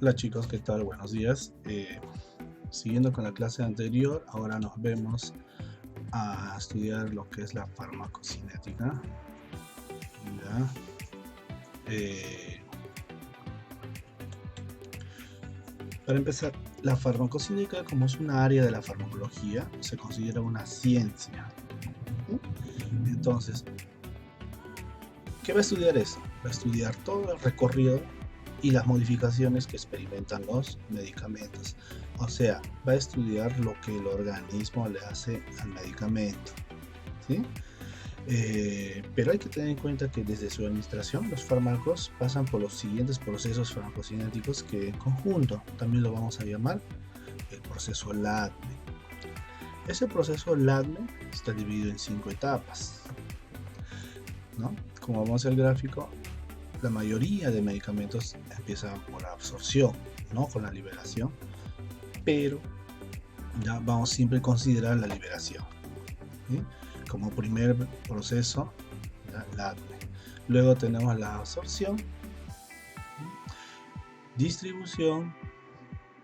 Hola chicos, ¿qué tal? Buenos días. Siguiendo con la clase anterior, ahora nos vemos a estudiar lo que es la farmacocinética. ¿Ya? Eh, para empezar, la farmacocinética, como es una área de la farmacología, se considera una ciencia. Entonces, ¿qué va a estudiar eso? Va a estudiar todo el recorrido y las modificaciones que experimentan los medicamentos. O sea, va a estudiar lo que el organismo le hace al medicamento. ¿Sí? Pero hay que tener en cuenta que desde su administración los fármacos pasan por los siguientes procesos farmacocinéticos que en conjunto también lo vamos a llamar el proceso LADME. Ese proceso LADME está dividido en 5 etapas, ¿no? Como vamos al gráfico, la mayoría de medicamentos empiezan por la absorción, ¿no? Con la liberación, pero ya vamos siempre a considerar la liberación, ¿sí? Como primer proceso, la luego tenemos la absorción, distribución,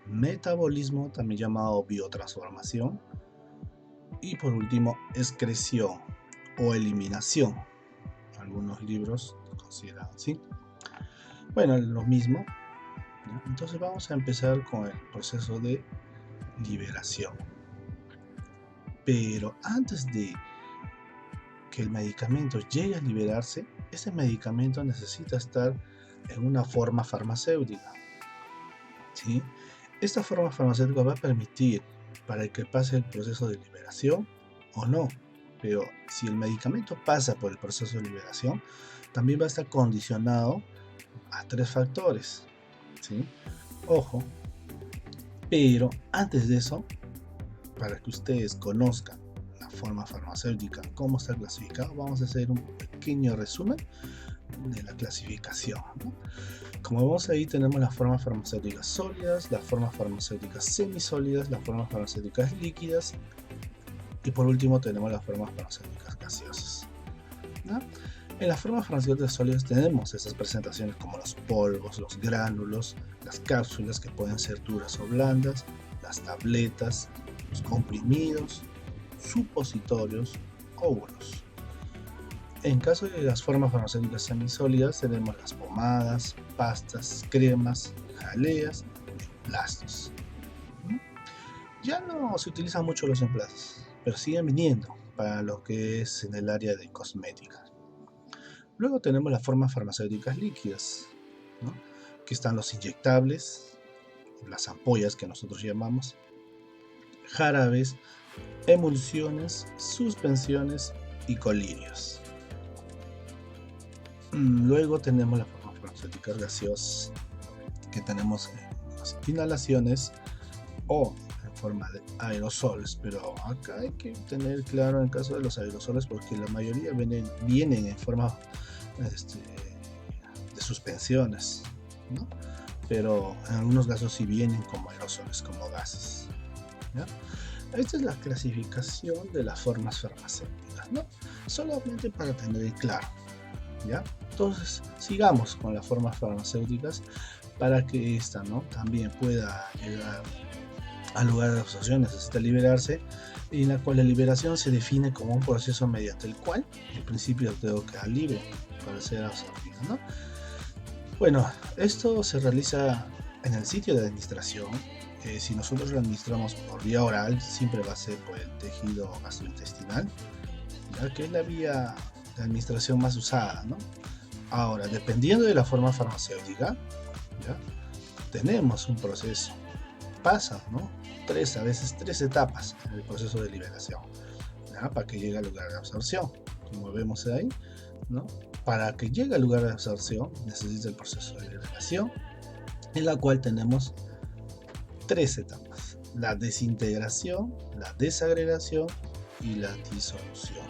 metabolismo, también llamado biotransformación, y por último, excreción o eliminación. Algunos libros lo consideran así. Bueno, lo mismo. ¿No? Entonces vamos a empezar con el proceso de liberación. Pero antes de que el medicamento llegue a liberarse, ese medicamento necesita estar en una forma farmacéutica. ¿Sí? Esta forma farmacéutica va a permitir para que pase el proceso de liberación o no. Pero si el medicamento pasa por el proceso de liberación, también va a estar condicionado a 3 factores. ¿Sí? Ojo, pero antes de eso, para que ustedes conozcan la forma farmacéutica, cómo está clasificado, vamos a hacer un pequeño resumen de la clasificación, ¿no? Como vemos ahí, tenemos las formas farmacéuticas sólidas, las formas farmacéuticas semisólidas, las formas farmacéuticas líquidas y por último tenemos las formas farmacéuticas gaseosas, ¿no? En las formas farmacéuticas sólidas tenemos esas presentaciones como los polvos, los gránulos, las cápsulas que pueden ser duras o blandas, las tabletas, los comprimidos, supositorios, óvulos. En caso de las formas farmacéuticas semisólidas tenemos las pomadas, pastas, cremas, jaleas, emplastos. Ya no se utilizan mucho los emplastos, pero siguen viniendo para lo que es en el área de cosmética. Luego tenemos las formas farmacéuticas líquidas, ¿no? Que están los inyectables, las ampollas que nosotros llamamos, jarabes, emulsiones, suspensiones y colirios. Luego tenemos las formas farmacéuticas gaseosas, que tenemos en las inhalaciones o en forma de aerosoles, pero acá hay que tener claro en el caso de los aerosoles porque la mayoría vienen en forma este, de suspensiones, ¿no? Pero en algunos casos sí vienen como aerosoles, como gases, ¿ya? Esta es la clasificación de las formas farmacéuticas, ¿no? Solamente para tener claro, ¿ya? Entonces, sigamos con las formas farmacéuticas para que esta, ¿no? También pueda llegar al lugar de absorción, necesita liberarse, y en la cual la liberación se define como un proceso mediante el cual, en principio, tengo que quedar libre para ser absorbido, ¿no? Bueno, esto se realiza en el sitio de administración. Si nosotros lo administramos por vía oral, siempre va a ser por el tejido gastrointestinal, ya que es la vía de administración más usada, ¿no? Ahora, dependiendo de la forma farmacéutica, ¿ya? Tenemos un proceso, pasa, ¿no? A veces tres etapas en el proceso de liberación, ¿ya? Para que llegue al lugar de absorción, como vemos ahí, ¿no? Para que llegue al lugar de absorción necesita el proceso de liberación, en la cual tenemos 3 etapas: la desintegración, la desagregación y la disolución.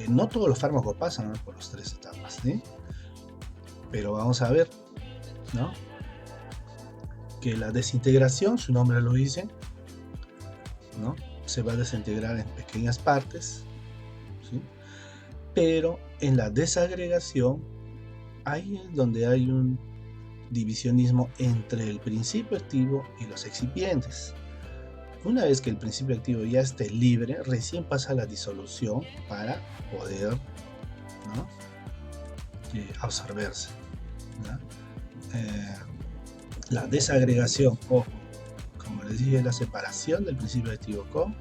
No todos los fármacos pasan, ¿no?, por las 3 etapas, ¿sí? Pero vamos a ver, ¿no?, que la desintegración, su nombre lo dice, ¿no?, se va a desintegrar en pequeñas partes, ¿sí? Pero en la desagregación, ahí es donde hay un divisionismo entre el principio activo y los excipientes. Una vez que el principio activo ya esté libre, recién pasa a la disolución para poder, ¿no?, absorberse, ¿no? La desagregación, o como les dije, la separación del principio activo con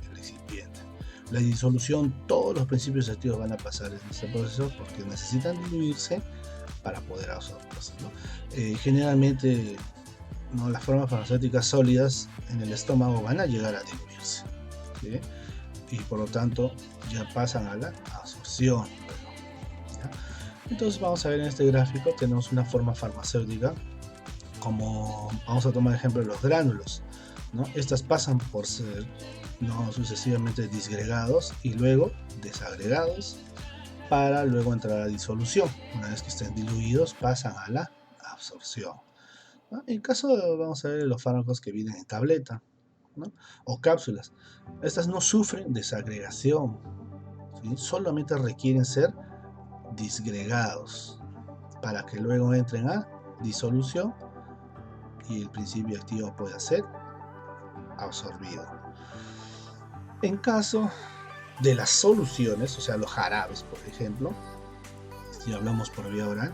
el excipiente. La disolución, todos los principios activos van a pasar en este proceso porque necesitan diluirse para poder absorberse, ¿no? Generalmente, ¿no?, las formas farmacéuticas sólidas en el estómago van a llegar a diluirse, ¿sí? Y por lo tanto ya pasan a la absorción, ¿ya? Entonces vamos a ver en este gráfico, tenemos una forma farmacéutica, como vamos a tomar el ejemplo de los gránulos, ¿no? Estas pasan por ser, ¿no?, sucesivamente disgregados y luego desagregados para luego entrar a disolución. Una vez que estén diluidos pasan a la absorción, ¿no? En caso de, vamos a ver, los fármacos que vienen en tableta, ¿no?, o cápsulas, estas no sufren desagregación, ¿sí? Solamente requieren ser disgregados para que luego entren a disolución y el principio activo pueda ser absorbido. En caso de las soluciones, o sea, los jarabes, por ejemplo, si hablamos por vía oral,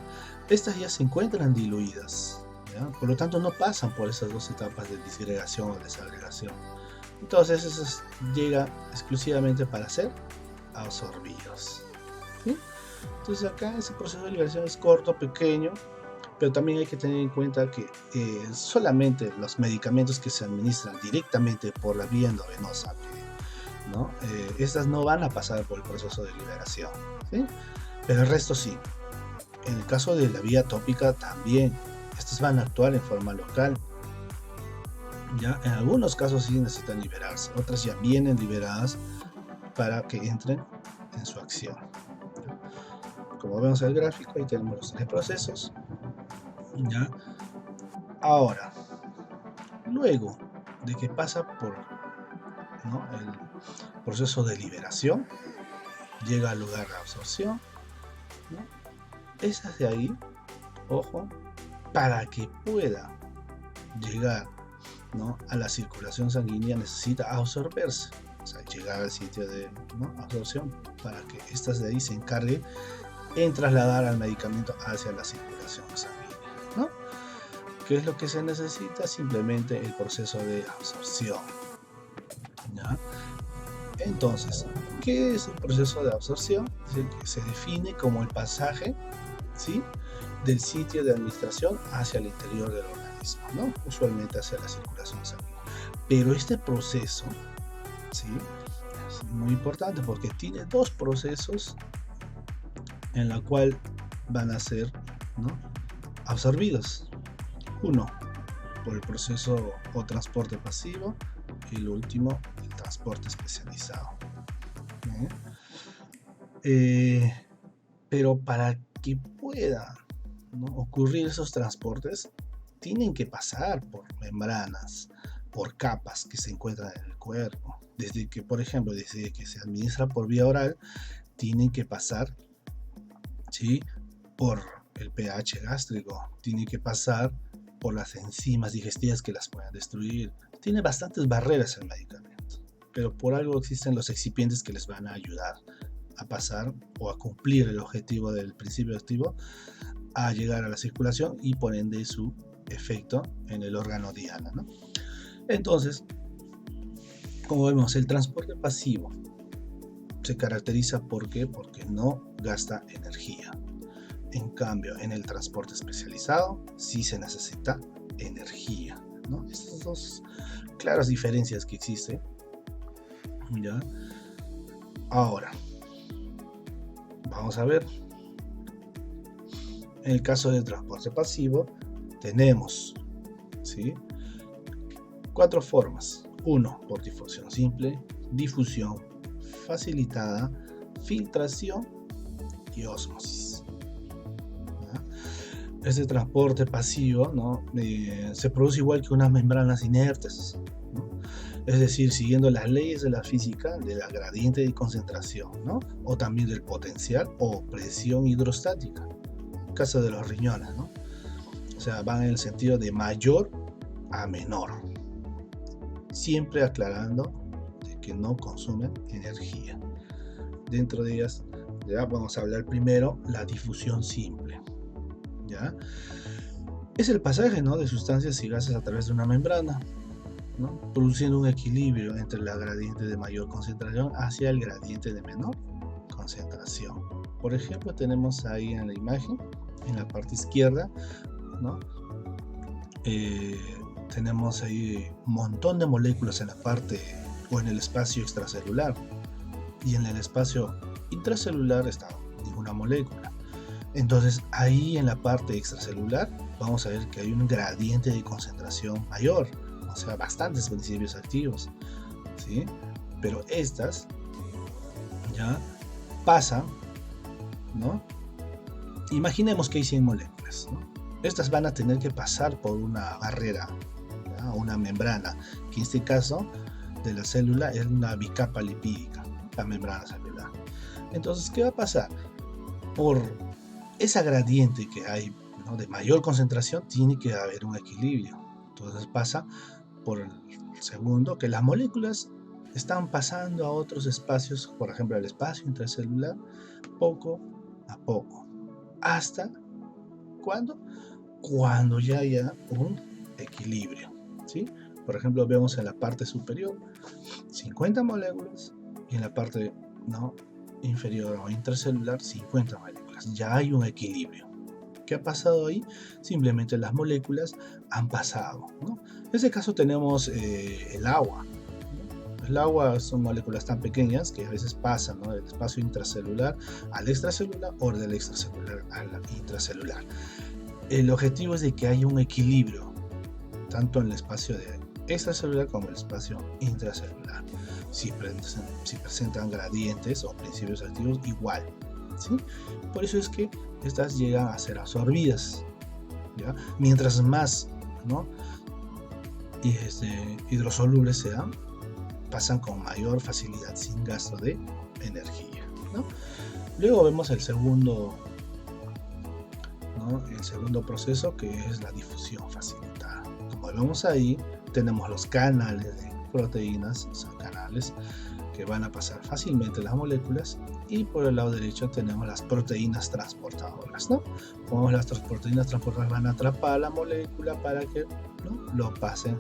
estas ya se encuentran diluidas, ¿ya? Por lo tanto no pasan por esas dos etapas de disgregación o desagregación. Entonces eso llega exclusivamente para ser absorbidos, ¿sí? Entonces acá ese proceso de liberación es corto, pequeño, pero también hay que tener en cuenta que solamente los medicamentos que se administran directamente por la vía endovenosa, ¿no?, estas no van a pasar por el proceso de liberación, ¿sí? Pero el resto sí. En el caso de la vía tópica también, estas van a actuar en forma local, ¿ya? En algunos casos sí necesitan liberarse, otras ya vienen liberadas para que entren en su acción. Como vemos en el gráfico, ahí tenemos los tres procesos, ¿ya? Ahora, luego de que pasa por, ¿no?, el proceso de liberación, llega al lugar de absorción, ¿no? Esas de ahí, ojo, para que pueda llegar, ¿no?, a la circulación sanguínea necesita absorberse, o sea, llegar al sitio de, ¿no?, absorción, para que estas de ahí se encarguen en trasladar al medicamento hacia la circulación sanguínea, ¿no? ¿Qué es lo que se necesita? Simplemente el proceso de absorción, ¿ya? Entonces, ¿qué es el proceso de absorción? Se define como el pasaje, ¿sí?, del sitio de administración hacia el interior del organismo, ¿no?, usualmente hacia la circulación sanguínea. Pero este proceso, ¿sí?, es muy importante porque tiene dos procesos en la cual van a ser, ¿no?, absorbidos. Uno, por el proceso o transporte pasivo, y el último, el transporte especializado. Pero para que pueda, ¿no?, ocurrir esos transportes, tienen que pasar por membranas, por capas que se encuentran en el cuerpo. Desde que, por ejemplo, desde que se administra por vía oral, tienen que pasar, ¿sí?, por el pH gástrico, tienen que pasar por las enzimas digestivas que las pueden destruir. Tiene bastantes barreras el medicamento, pero por algo existen los excipientes que les van a ayudar a pasar o a cumplir el objetivo del principio activo, a llegar a la circulación y por ende su efecto en el órgano diana, ¿no? Entonces, como vemos, el transporte pasivo se caracteriza porque no gasta energía. En cambio, en el transporte especializado sí se necesita energía, ¿no? Estas dos claras diferencias que existen, ¿ya? Ahora, vamos a ver. En el caso del transporte pasivo, tenemos, ¿sí?, 4 formas. 1, por difusión simple, difusión facilitada, filtración y ósmosis. Este transporte pasivo, ¿no?, se produce igual que unas membranas inertes, ¿no?, es decir, siguiendo las leyes de la física de la gradiente de concentración, ¿no?, o también del potencial o presión hidrostática, en caso de los riñones, ¿no? sea, van en el sentido de mayor a menor, siempre aclarando de que no consumen energía. Dentro de ellas, ya vamos a hablar primero la difusión simple, ¿ya? Es el pasaje, ¿no?, de sustancias y gases a través de una membrana, ¿no?, produciendo un equilibrio entre la gradiente de mayor concentración hacia el gradiente de menor concentración. Por ejemplo, tenemos ahí en la imagen, en la parte izquierda, ¿no?, tenemos ahí un montón de moléculas en la parte o en el espacio extracelular, y en el espacio intracelular está ninguna molécula. Entonces ahí en la parte extracelular vamos a ver que hay un gradiente de concentración mayor, o sea, bastantes principios activos, ¿sí? Pero estas ya pasan, ¿no? Imaginemos que hay 100 moléculas, ¿no? Estas van a tener que pasar por una barrera, ¿ya?, una membrana, que en este caso de la célula es una bicapa lipídica, la membrana celular. Entonces, ¿qué va a pasar? Por esa gradiente que hay, ¿no?, de mayor concentración, tiene que haber un equilibrio. Entonces pasa por el segundo, que las moléculas están pasando a otros espacios, por ejemplo el espacio intracelular, poco a poco. ¿Hasta cuándo? Cuando ya haya un equilibrio, ¿sí? Por ejemplo, vemos en la parte superior 50 moléculas y en la parte, ¿no?, inferior o intracelular 50 moléculas. Ya hay un equilibrio. ¿Qué ha pasado ahí? Simplemente las moléculas han pasado, ¿no? En este caso tenemos el agua, ¿no? El agua son moléculas tan pequeñas que a veces pasan, ¿no?, del espacio intracelular al extracelular o del extracelular al intracelular. El objetivo es de que haya un equilibrio tanto en el espacio de extracelular como el espacio intracelular. Si presentan gradientes o principios activos igual, ¿sí? Por eso es que estas llegan a ser absorbidas, ¿ya? Mientras más, ¿no?, hidrosolubles sean, pasan con mayor facilidad, sin gasto de energía, ¿no? Luego vemos el segundo, ¿no?, el segundo proceso, que es la difusión facilitada. Como vemos ahí, tenemos los canales de proteínas, son canales que van a pasar fácilmente las moléculas, y por el lado derecho tenemos las proteínas transportadoras, ¿no? Como las proteínas transportadoras van a atrapar la molécula para que, ¿no?, lo pasen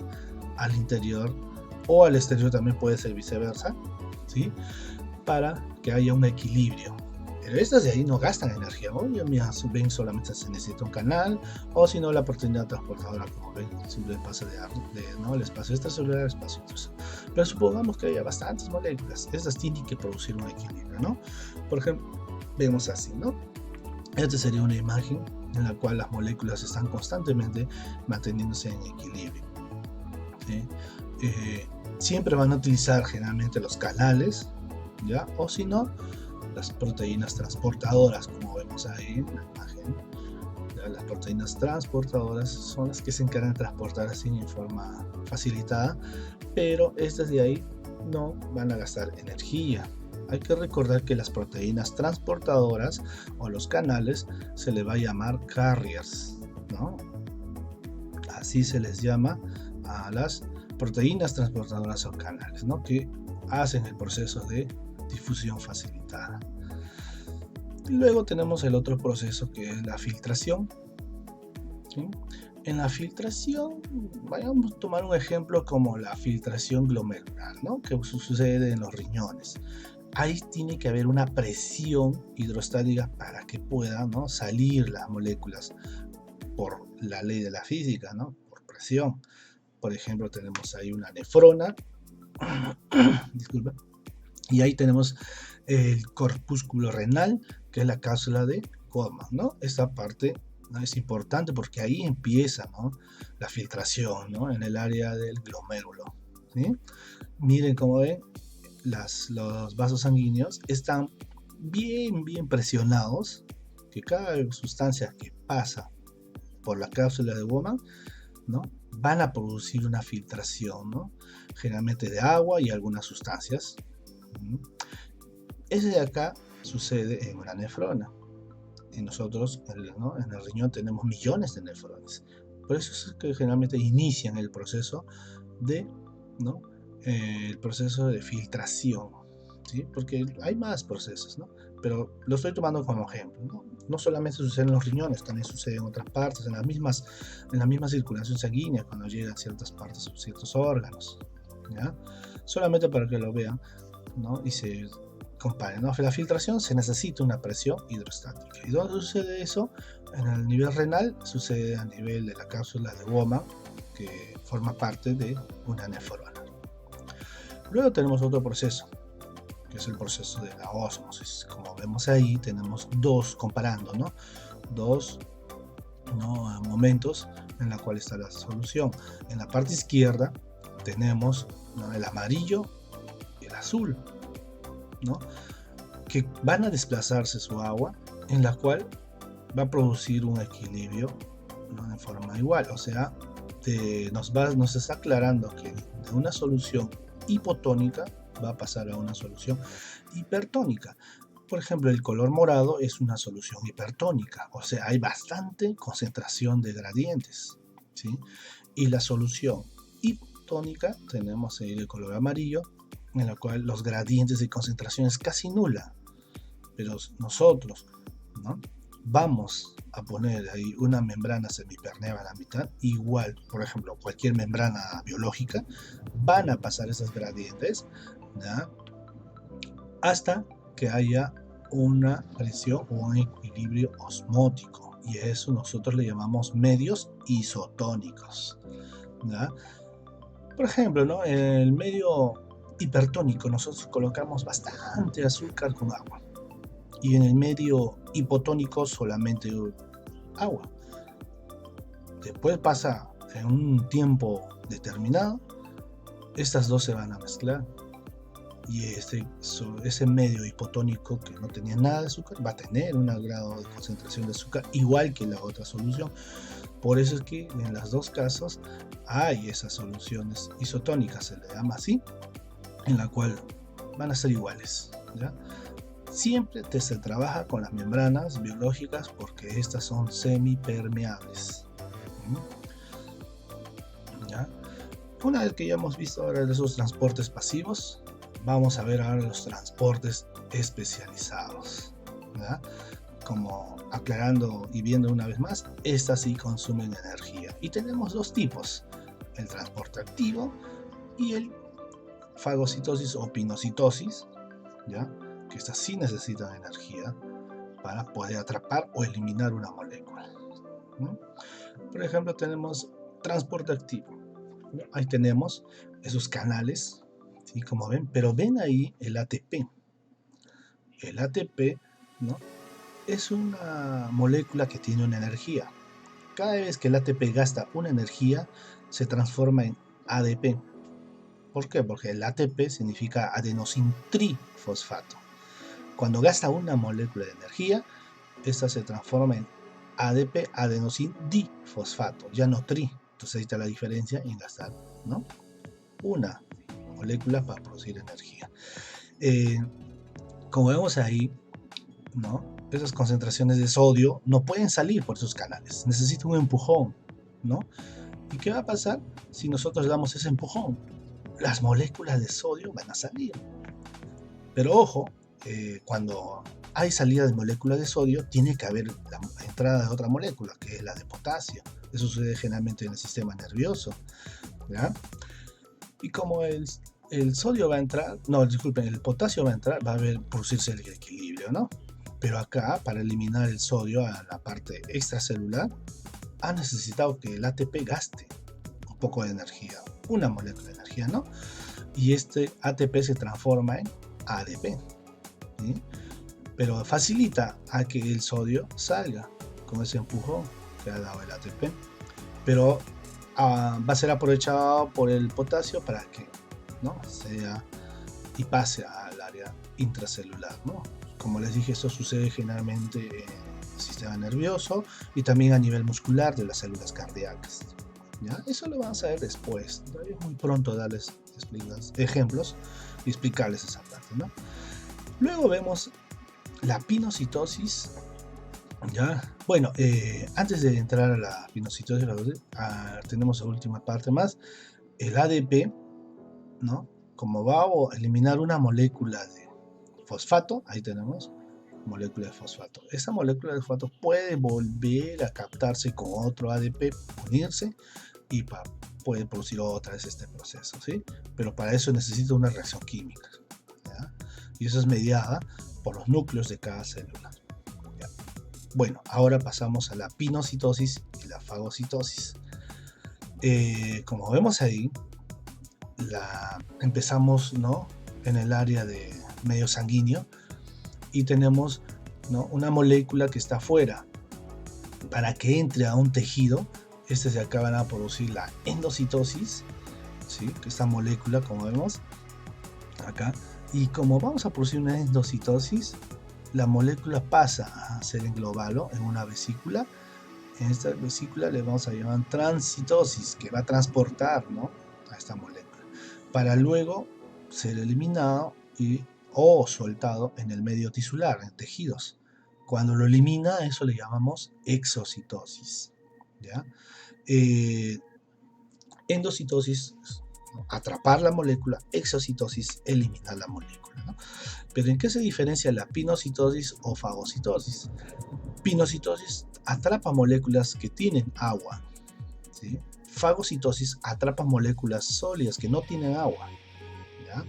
al interior, o al exterior también puede ser viceversa, ¿sí?, para que haya un equilibrio. Pero estas de ahí no gastan energía. Oye, mira, ven, solamente se necesita un canal, o si no, la proteína transportadora, como ven, siempre pasa ¿no?, el espacio extracelular al espacio intracelular. Pero supongamos que haya bastantes moléculas, estas tienen que producir un equilibrio, ¿no? Por ejemplo, vemos así, ¿no? Esta sería una imagen en la cual las moléculas están constantemente manteniéndose en equilibrio, ¿sí? Siempre van a utilizar generalmente los canales, ¿ya? O si no, las proteínas transportadoras, como vemos ahí en la imagen. Las proteínas transportadoras son las que se encargan de transportar así en forma facilitada, pero estas de ahí no van a gastar energía. Hay que recordar que las proteínas transportadoras o los canales se les va a llamar carriers, ¿no? Así se les llama a las proteínas transportadoras o canales, ¿no?, que hacen el proceso de difusión facilitada. Luego tenemos el otro proceso, que es la filtración, ¿sí? En la filtración, vayamos a tomar un ejemplo como la filtración glomerular, ¿no?, que sucede en los riñones. Ahí tiene que haber una presión hidrostática para que puedan, ¿no?, salir las moléculas por la ley de la física, ¿no?, por presión. Por ejemplo, tenemos ahí una nefrona, disculpa, y ahí tenemos el corpúsculo renal, que es la cápsula de Goldman, ¿no? Esta parte, ¿no?, es importante porque ahí empieza, ¿no?, la filtración, ¿no?, en el área del glomérulo, ¿sí? Miren cómo ven, los vasos sanguíneos están bien presionados, que cada sustancia que pasa por la cápsula de Goldman, ¿no?, van a producir una filtración, ¿no?, generalmente de agua y algunas sustancias. Ese de acá sucede en una nefrona. y nosotros, ¿no?, en el riñón tenemos millones de nefrones. Por eso es que generalmente inician el proceso de, ¿no?, el proceso de filtración, ¿sí? Porque hay más procesos, ¿no? Pero lo estoy tomando como ejemplo, ¿no? No solamente sucede en los riñones, también sucede en otras partes, en la misma circulación sanguínea, cuando llegan a ciertas partes o ciertos órganos, ¿ya? Solamente para que lo vean, ¿no?, y se comparen, ¿no? La filtración se necesita una presión hidrostática. ¿Y dónde sucede eso? En el nivel renal sucede a nivel de la cápsula de Bowman, que forma parte de una nefrona. Luego tenemos otro proceso, que es el proceso de la ósmosis. Como vemos ahí, tenemos dos, comparando, ¿no?, dos, ¿no?, momentos en la cual está la solución. En la parte izquierda tenemos, ¿no?, el amarillo y el azul, ¿no?, que van a desplazarse su agua, en la cual va a producir un equilibrio, ¿no?, en forma igual. O sea, nos está aclarando que de una solución hipotónica va a pasar a una solución hipertónica. Por ejemplo, el color morado es una solución hipertónica, o sea, hay bastante concentración de gradientes, ¿sí? Y la solución hipotónica tenemos ahí el color amarillo, en la cual los gradientes de concentración es casi nula. Pero nosotros, ¿no?, vamos a poner ahí una membrana semipermeable a la mitad, igual, por ejemplo, cualquier membrana biológica, van a pasar esos gradientes, ¿ya?, hasta que haya una presión o un equilibrio osmótico, y a eso nosotros le llamamos medios isotónicos, ¿ya? Por ejemplo, ¿no?, en el medio hipertónico nosotros colocamos bastante azúcar con agua, y en el medio hipotónico solamente agua. Después pasa en un tiempo determinado, estas dos se van a mezclar, y ese medio hipotónico que no tenía nada de azúcar va a tener un grado de concentración de azúcar igual que la otra solución. Por eso es que en los dos casos hay esas soluciones isotónicas, se le llama así, en la cual van a ser iguales, ¿ya? Siempre se trabaja con las membranas biológicas porque estas son semipermeables, ¿ya? Una vez que ya hemos visto ahora esos transportes pasivos, vamos a ver ahora los transportes especializados, ¿ya? Como aclarando y viendo una vez más, estas sí consumen energía. Y tenemos dos tipos, el transporte activo y el fagocitosis o pinocitosis, ¿ya?, que estas sí necesitan energía para poder atrapar o eliminar una molécula, ¿no? Por ejemplo, tenemos transporte activo, ¿no? Ahí tenemos esos canales, ¿sí?, como ven, pero ven ahí el ATP. El ATP, ¿no?, es una molécula que tiene una energía. Cada vez que el ATP gasta una energía, se transforma en ADP. ¿Por qué? Porque el ATP significa adenosintrifosfato. Cuando gasta una molécula de energía, esta se transforma en ADP, adenosindifosfato, ya no tri. Entonces ahí está la diferencia en gastar, ¿no?, una molécula para producir energía. Como vemos ahí, ¿no?, esas concentraciones de sodio no pueden salir por esos canales, necesita un empujón, ¿no? ¿Y qué va a pasar si nosotros damos ese empujón? Las moléculas de sodio van a salir. Pero ojo, cuando hay salida de moléculas de sodio, tiene que haber la entrada de otra molécula, que es la de potasio. Eso sucede generalmente en el sistema nervioso, ¿ya? Y como el sodio va a entrar, no, disculpen, el potasio va a entrar, va a producirse el equilibrio, ¿no? Pero acá, para eliminar el sodio a la parte extracelular, ha necesitado que el ATP gaste un poco de energía, una molécula de energía, ¿no? Y este ATP se transforma en ADP, ¿sí? Pero facilita a que el sodio salga con ese empujón que ha dado el ATP. Pero va a ser aprovechado por el potasio para que, ¿no?, sea y pase al área intracelular, ¿no? Como les dije, esto sucede generalmente en el sistema nervioso y también a nivel muscular de las células cardíacas, ¿ya? Eso lo vamos a ver después. Todavía es muy pronto darles ejemplos y explicarles esa parte, ¿no? Luego vemos la pinocitosis ¿Ya? Bueno, antes de entrar a la pinocitosis, tenemos la última parte más. El ADP, ¿no? Como va a eliminar una molécula de fosfato, ahí tenemos molécula de fosfato. Esa molécula de fosfato puede volver a captarse con otro ADP, unirse y puede producir otra vez este proceso, ¿sí? Pero para eso necesita una reacción química, ¿ya? Y eso es mediada por los núcleos de cada célula. ¿Ya? Bueno, ahora pasamos a la pinocitosis y la fagocitosis. Como vemos ahí, empezamos, ¿no?, en el área de medio sanguíneo y tenemos, ¿no?, una molécula que está afuera. Para que entre a un tejido, se acaban a producir la endocitosis, ¿sí?, que esta molécula, como vemos acá, y como vamos a producir una endocitosis, la molécula pasa a ser englobado en una vesícula. En esta vesícula le vamos a llamar transitosis, que va a transportar, ¿no?, a esta molécula, para luego ser eliminado o soltado en el medio tisular, en tejidos. Cuando lo elimina, eso le llamamos exocitosis, ¿ya? Endocitosis, ¿no?, atrapar la molécula; exocitosis, eliminar la molécula, ¿no? Pero ¿en qué se diferencia la pinocitosis o fagocitosis? Pinocitosis atrapa moléculas que tienen agua, ¿sí? Fagocitosis atrapa moléculas sólidas que no tienen agua, ¿ya?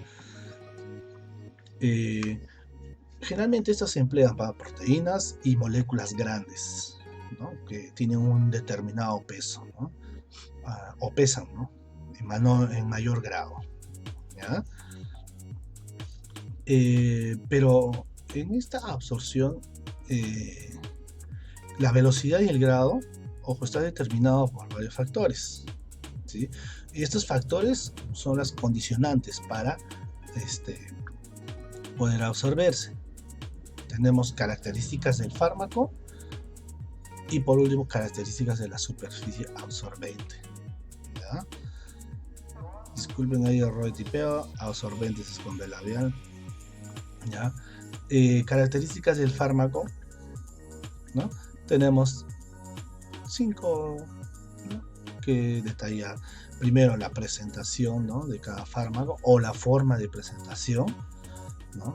Generalmente estas se emplean para proteínas y moléculas grandes, ¿no?, que tienen un determinado peso, ¿no? O pesan, ¿no?, en mayor grado, ¿ya? Pero en esta absorción, la velocidad y el grado, ojo, está determinado por varios factores, ¿sí? Y estos factores son las condicionantes para poder absorberse. Tenemos características del fármaco y, por último, características de la superficie absorbente, ¿ya? Disculpen ahí, error de tipeo. Absorbente se esconde labial, ¿ya? Características del fármaco, ¿no? Tenemos 5, ¿no?, que detallar. Primero, la presentación, ¿no?, de cada fármaco, o la forma de presentación, ¿no?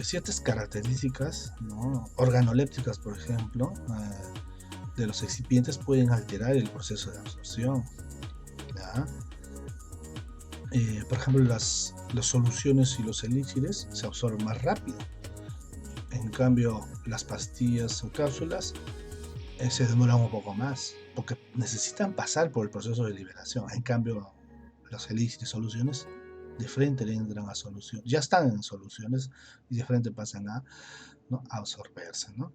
Ciertas características, ¿no?, organolépticas, por ejemplo, de los excipientes pueden alterar el proceso de absorción, ¿ya? Por ejemplo, las soluciones y los elixires se absorben más rápido. En cambio, las pastillas o cápsulas se demoran un poco más, porque necesitan pasar por el proceso de liberación. En cambio, los elixires, soluciones, de frente le entran a solución, ya están en soluciones y de frente pasan a, ¿no?, a absorberse, ¿no?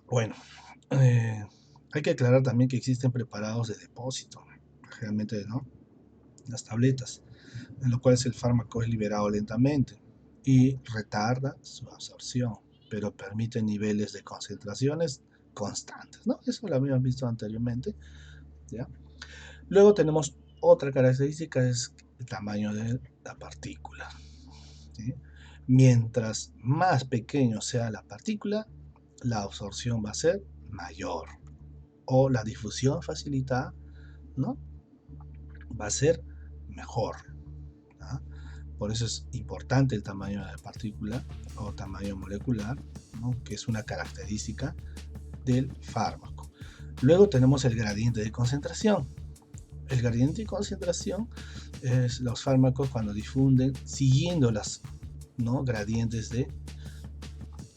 Bueno, hay que aclarar también que existen preparados de depósito, generalmente, ¿no?, las tabletas, en lo cual el fármaco es liberado lentamente y retarda su absorción, pero permite niveles de concentraciones constantes, ¿no? Eso lo habíamos visto anteriormente, ¿ya? Luego tenemos otra característica, es el tamaño de la partícula, ¿sí? Mientras más pequeño sea la partícula, la absorción va a ser mayor, o la difusión facilitada, ¿no?, va a ser mejor, ¿no? Por eso es importante el tamaño de la partícula o tamaño molecular, ¿no?, que es una característica del fármaco. Luego tenemos el gradiente de concentración. El gradiente de concentración es los fármacos cuando difunden siguiendo las, ¿no?, gradientes de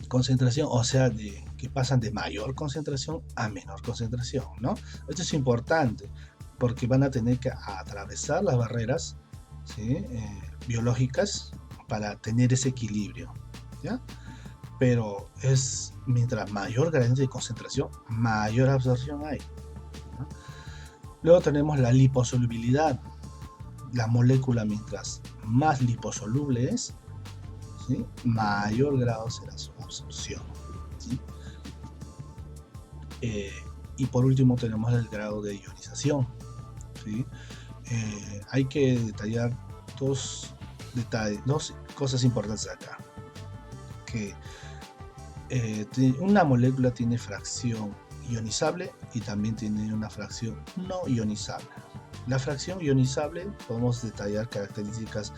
concentración, o sea, que pasan de mayor concentración a menor concentración, ¿no? Esto es importante porque van a tener que atravesar las barreras, ¿sí?, biológicas, para tener ese equilibrio, ¿ya? Pero mientras mayor gradiente de concentración, mayor absorción hay, ¿no? Luego tenemos la liposolubilidad. La molécula, mientras más liposoluble es, ¿sí?, mayor grado será su absorción, ¿sí? Y por último tenemos el grado de ionización, ¿sí? Hay que detallar dos cosas importantes acá. que una molécula tiene fracción ionizable y también tiene una fracción no ionizable. La fracción ionizable podemos detallar características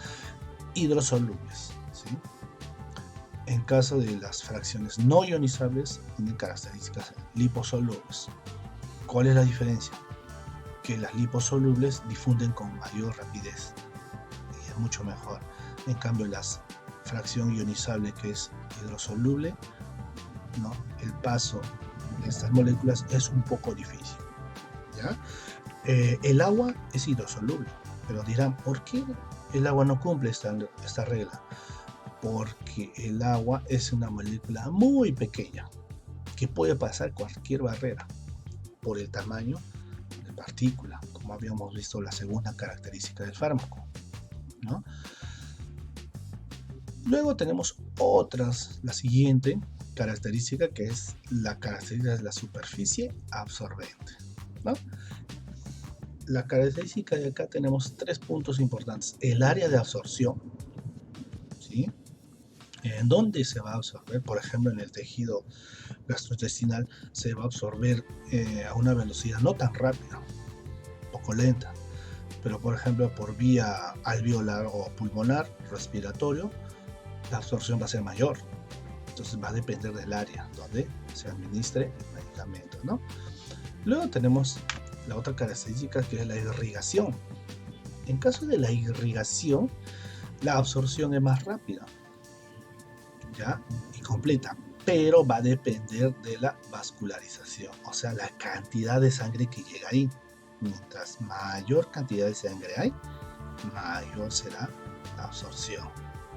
hidrosolubles, ¿sí? En caso de las fracciones no ionizables, tienen características liposolubles. ¿Cuál es la diferencia? Que las liposolubles difunden con mayor rapidez y es mucho mejor. En cambio, la fracción ionizable, que es hidrosoluble, ¿no? El paso de estas moléculas es un poco difícil, ¿ya? El agua es hidrosoluble, pero dirán, ¿por qué el agua no cumple esta regla? Porque el agua es una molécula muy pequeña que puede pasar cualquier barrera por el tamaño de partícula, como habíamos visto la segunda característica del fármaco, ¿no? Luego tenemos la siguiente característica, que es la característica de la superficie absorbente, ¿no? La característica de acá tenemos 3 puntos importantes. El área de absorción, ¿sí? En dónde se va a absorber, por ejemplo, en el tejido gastrointestinal se va a absorber a una velocidad no tan rápida, un poco lenta, pero por ejemplo por vía alveolar o pulmonar, respiratorio, la absorción va a ser mayor. Entonces va a depender del área donde se administre el medicamento, ¿no? Luego tenemos la otra característica, que es la irrigación. En caso de la irrigación, la absorción es más rápida, ¿ya? Y completa, pero va a depender de la vascularización, o sea, la cantidad de sangre que llega ahí. Mientras mayor cantidad de sangre hay, mayor será la absorción.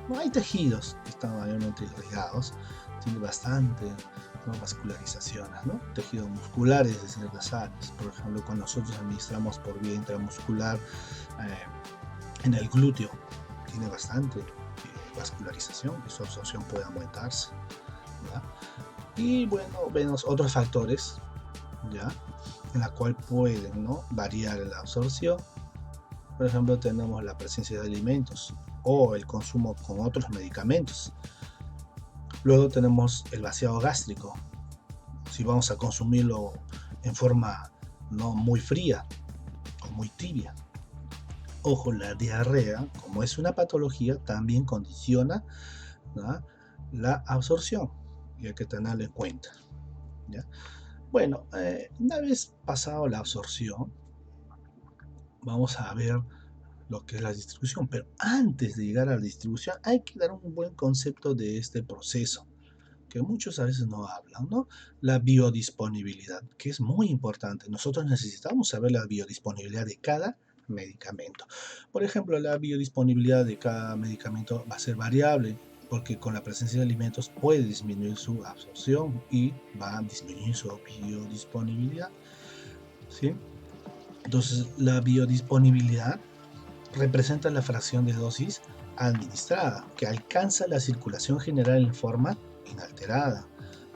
No hay tejidos que están mayormente irrigados, tiene bastante, ¿no?, vascularizaciones, ¿no? Tejidos musculares de ciertas áreas. Por ejemplo, cuando nosotros administramos por vía intramuscular en el glúteo, tiene bastante vascularización y su absorción puede aumentarse, ¿ya? Y bueno, vemos otros factores, ¿ya?, en la cual pueden, ¿no?, variar la absorción. Por ejemplo, tenemos la presencia de alimentos o el consumo con otros medicamentos. Luego tenemos el vaciado gástrico. Si vamos a consumirlo en forma no muy fría o muy tibia. Ojo, la diarrea, como es una patología, también condiciona, ¿no?, la absorción, y hay que tenerlo en cuenta, ¿ya? Bueno, una vez pasado la absorción, vamos a ver lo que es la distribución, pero antes de llegar a la distribución hay que dar un buen concepto de este proceso, que muchos a veces no hablan, ¿no? La biodisponibilidad, que es muy importante. Nosotros necesitamos saber la biodisponibilidad de cada medicamento. Por ejemplo, la biodisponibilidad de cada medicamento va a ser variable, porque con la presencia de alimentos puede disminuir su absorción y va a disminuir su biodisponibilidad, ¿sí? Entonces, la biodisponibilidad representa la fracción de dosis administrada que alcanza la circulación general en forma inalterada,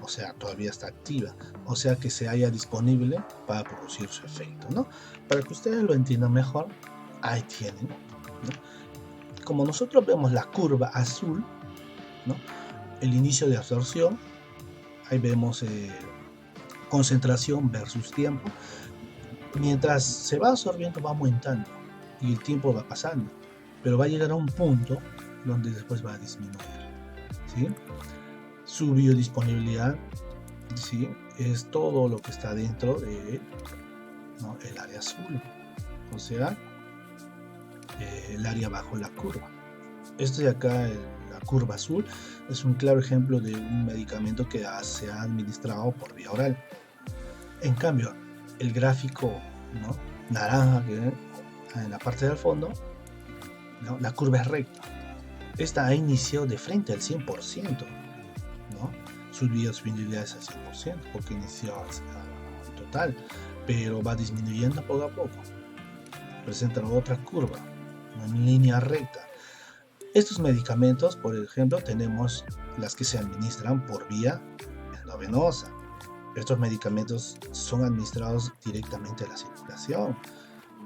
o sea, todavía está activa, o sea, que se haya disponible para producir su efecto, ¿no? Para que ustedes lo entiendan mejor, ahí tienen, ¿no? Como nosotros vemos la curva azul, ¿no?, el inicio de absorción, ahí vemos concentración versus tiempo. Mientras se va absorbiendo va aumentando y el tiempo va pasando, pero va a llegar a un punto donde después va a disminuir, ¿sí? Su biodisponibilidad, ¿sí?, es todo lo que está dentro de, ¿no?, el área azul, o sea, el área bajo la curva. Esto de acá, la curva azul, es un claro ejemplo de un medicamento que se ha administrado por vía oral. En cambio, el gráfico, ¿no?, naranja, que en la parte del fondo, ¿no?, la curva es recta. Esta ha iniciado de frente al 100%, ¿no? Sus biodisponibilidad es al 100%, porque inició al total, pero va disminuyendo poco a poco. Presenta otra curva, en línea recta. Estos medicamentos, por ejemplo, tenemos las que se administran por vía endovenosa. Estos medicamentos son administrados directamente a la circulación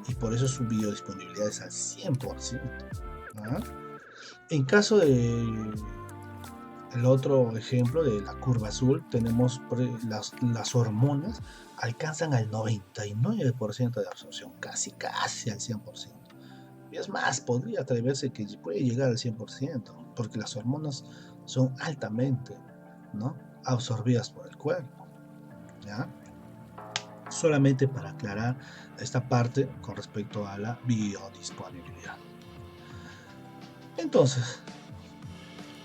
y por eso su biodisponibilidad es al 100%, ¿no? En caso de El otro ejemplo de la curva azul, tenemos las hormonas alcanzan al 99% de absorción, casi al 100%. Y es más, podría atreverse que puede llegar al 100%, porque las hormonas son altamente, ¿no?, absorbidas por el cuerpo, ¿ya? Solamente para aclarar esta parte con respecto a la biodisponibilidad. Entonces,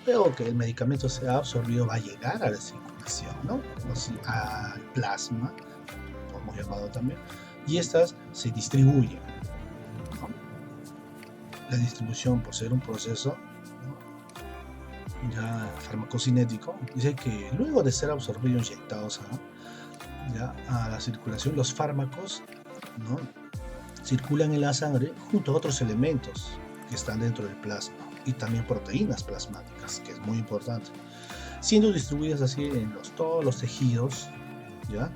luego que el medicamento sea absorbido, va a llegar a la circulación, ¿no?, o sea, al plasma, como llamado también, y estas se distribuyen, ¿no? La distribución, por ser un proceso, ¿no?, ya farmacocinético, dice que luego de ser absorbidos, inyectados ya a la circulación, los fármacos, ¿no?, circulan en la sangre junto a otros elementos que están dentro del plasma y también proteínas plasmáticas, que es muy importante, siendo distribuidas así en todos los tejidos, ¿ya?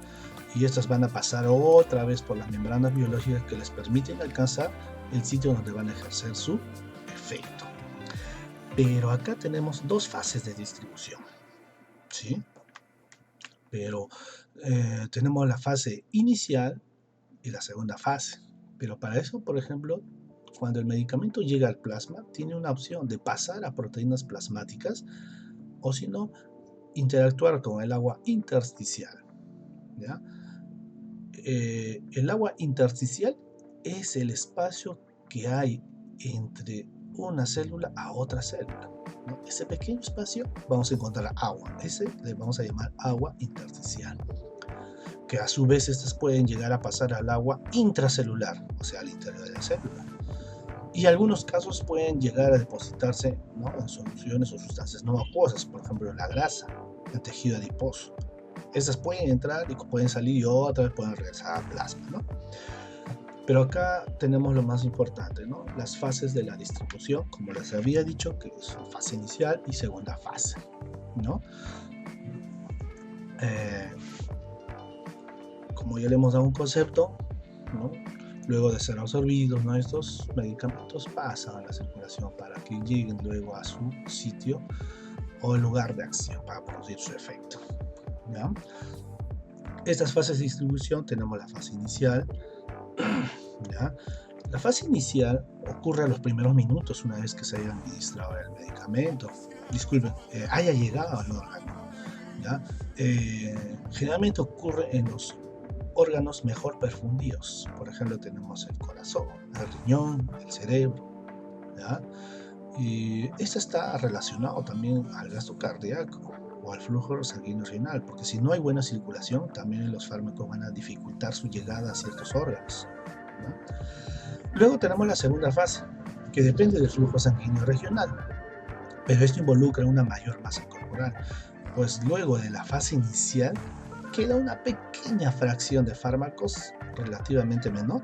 Y estas van a pasar otra vez por las membranas biológicas que les permiten alcanzar el sitio donde van a ejercer su efecto. Pero acá tenemos dos fases de distribución, ¿sí? Pero tenemos la fase inicial y la segunda fase. Pero para eso, por ejemplo, cuando el medicamento llega al plasma, tiene una opción de pasar a proteínas plasmáticas o, si no, interactuar con el agua intersticial, ¿ya? El agua intersticial es el espacio que hay entre una célula a otra célula, ¿no? Ese pequeño espacio vamos a encontrar agua, ese le vamos a llamar agua intersticial, que a su vez estas pueden llegar a pasar al agua intracelular, o sea, al interior de la célula. Y algunos casos pueden llegar a depositarse, ¿no?, en soluciones o sustancias no acuosas, por ejemplo, la grasa, el tejido adiposo. Estas pueden entrar y pueden salir y otra vez pueden regresar al plasma, ¿no? Pero acá tenemos lo más importante, ¿no?, las fases de la distribución, como les había dicho, que son fase inicial y segunda fase, ¿no? Como ya le hemos dado un concepto, ¿no?, luego de ser absorbidos, ¿no?, estos medicamentos pasan a la circulación para que lleguen luego a su sitio o lugar de acción para producir su efecto, ¿ya? Estas fases de distribución tenemos la fase inicial, ¿ya? La fase inicial ocurre a los primeros minutos una vez que se haya administrado el medicamento, disculpen, haya llegado al órgano, ¿ya? Generalmente ocurre en los órganos mejor perfundidos. Por ejemplo, tenemos el corazón, el riñón, el cerebro, ¿ya? Y esto está relacionado también al gasto cardíaco o al flujo sanguíneo renal, porque si no hay buena circulación, también los fármacos van a dificultar su llegada a ciertos órganos, ¿no? Luego tenemos la segunda fase, que depende del flujo sanguíneo regional, pero esto involucra una mayor masa corporal, pues luego de la fase inicial queda una pequeña fracción de fármacos relativamente menor,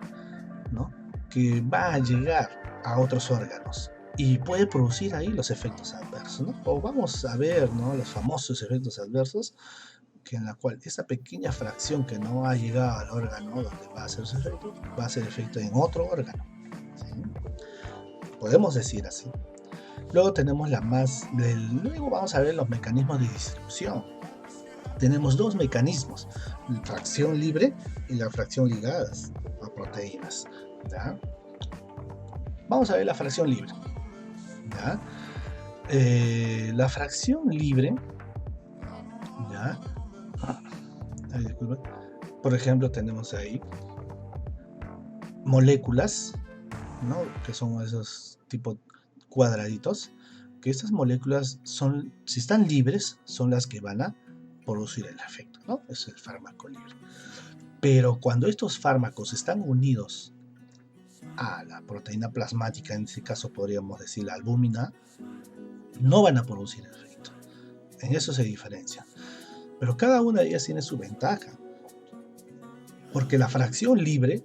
¿no?, que va a llegar a otros órganos y puede producir ahí los efectos adversos, ¿no? O vamos a ver, ¿no?, los famosos efectos adversos, que en la cual esa pequeña fracción que no ha llegado al órgano donde va a hacer su efecto, va a hacer efecto en otro órgano, ¿sí? Podemos decir así. Luego tenemos luego vamos a ver los mecanismos de distribución. Tenemos dos mecanismos, la fracción libre y la fracción ligadas a proteínas, ¿ya? Vamos a ver la fracción libre, ¿ya? La fracción libre, ¿ya? Ay, disculpa. Por ejemplo, tenemos ahí moléculas, ¿no?, que son esos tipo cuadraditos, que estas moléculas son, si están libres, son las que van a producir el efecto, ¿no? Es el fármaco libre. Pero cuando estos fármacos están unidos a la proteína plasmática, en este caso podríamos decir la albúmina, no van a producir efecto. En eso se diferencia. Pero cada una de ellas tiene su ventaja, porque la fracción libre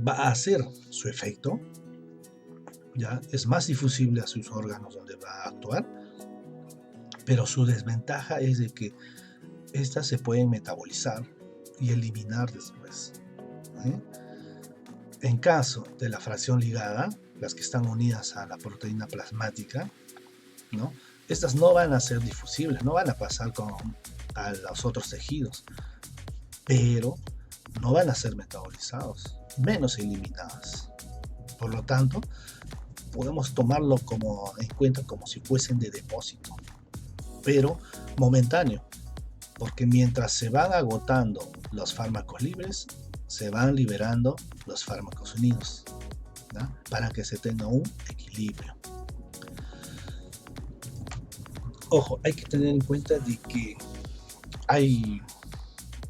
va a hacer su efecto, ya es más difusible a sus órganos donde va a actuar, pero su desventaja es de que estas se pueden metabolizar y eliminar después, ¿sí? En caso de la fracción ligada, las que están unidas a la proteína plasmática, ¿no?, Estas no van a ser difusibles, no van a pasar a los otros tejidos, pero no van a ser metabolizados, menos eliminadas. Por lo tanto, podemos tomarlo en cuenta como si fuesen de depósito, pero momentáneo, porque mientras se van agotando los fármacos libres, se van liberando los fármacos unidos, ¿no? Para que se tenga un equilibrio. Ojo, hay que tener en cuenta de que hay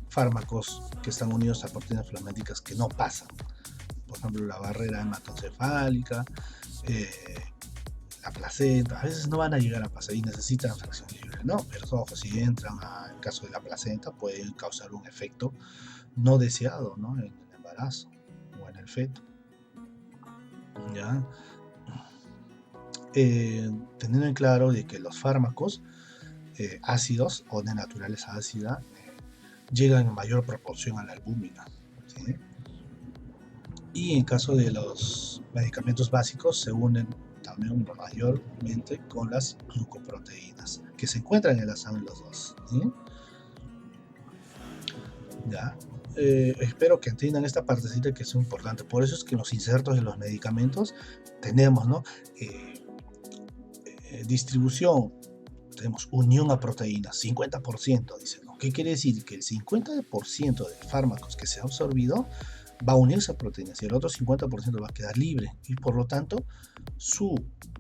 fármacos que están unidos a proteínas plasmáticas que no pasan. Por ejemplo, la barrera hematoencefálica, la placenta, a veces no van a llegar a pasar y necesitan fracción libre, ¿no? Pero ojo, si entran al caso de la placenta, pueden causar un efecto no deseado, ¿no? En el embarazo o en el feto. ¿Ya? Teniendo en claro de que los fármacos ácidos o de naturaleza ácida llegan en mayor proporción a la albúmina, ¿sí? Y en caso de los medicamentos básicos se unen también mayormente con las glucoproteínas que se encuentran en la sangre los dos, ¿sí? ¿Ya? Espero que entiendan esta partecita que es importante. Por eso es que en los insertos de los medicamentos tenemos, ¿no? Distribución, tenemos unión a proteínas, 50%, dicen, ¿no? ¿Qué quiere decir? Que el 50% de fármacos que se ha absorbido va a unirse a proteínas y el otro 50% va a quedar libre y por lo tanto su,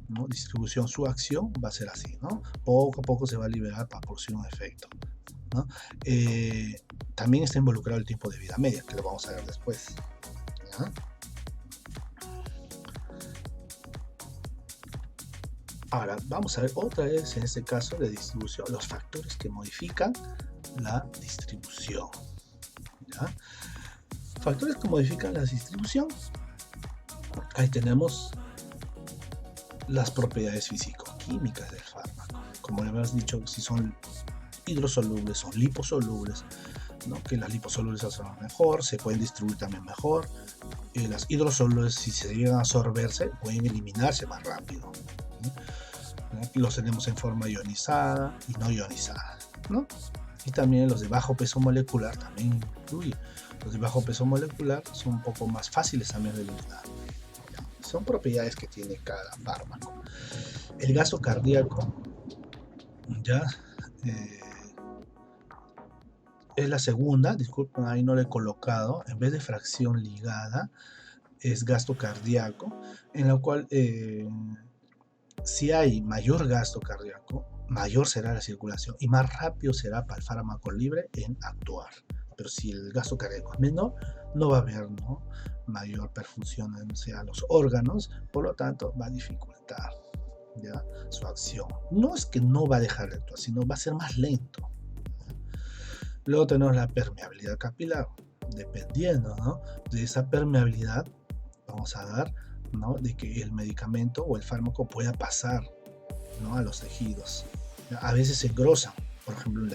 ¿no?, distribución, su acción va a ser así, ¿no? Poco a poco se va a liberar para producir un efecto, ¿no? También está involucrado el tiempo de vida media, que lo vamos a ver después, ¿ya? Ahora, vamos a ver otra vez en este caso de distribución, los factores que modifican la distribución, ¿ya? Factores que modifican la distribución. Ahí tenemos las propiedades físico-químicas del fármaco. Como le habías dicho, si son hidrosolubles o liposolubles, ¿no? Que las liposolubles se absorben mejor, se pueden distribuir también mejor. Las hidrosolubles, si se llegan a absorberse, pueden eliminarse más rápido, ¿no? Los tenemos en forma ionizada y no ionizada, ¿no? Y también los de bajo peso molecular también incluye. Los de bajo peso molecular son un poco más fáciles también de eliminar. Son propiedades que tiene cada fármaco. El gasto cardíaco, ya, es la segunda, disculpen, ahí no lo he colocado, en vez de fracción ligada, es gasto cardíaco, en la cual si hay mayor gasto cardíaco, mayor será la circulación y más rápido será para el fármaco libre en actuar. Pero si el gasto cardíaco es menor, no va a haber, ¿no?, mayor perfusión hacia los órganos, por lo tanto va a dificultar, ¿ya?, su acción. No es que no va a dejar de actuar, sino va a ser más lento. Luego tenemos la permeabilidad capilar. Dependiendo, ¿no?, de esa permeabilidad, vamos a dar, ¿no?, de que el medicamento o el fármaco pueda pasar, ¿no?, a los tejidos. A veces se engrosan, por ejemplo, en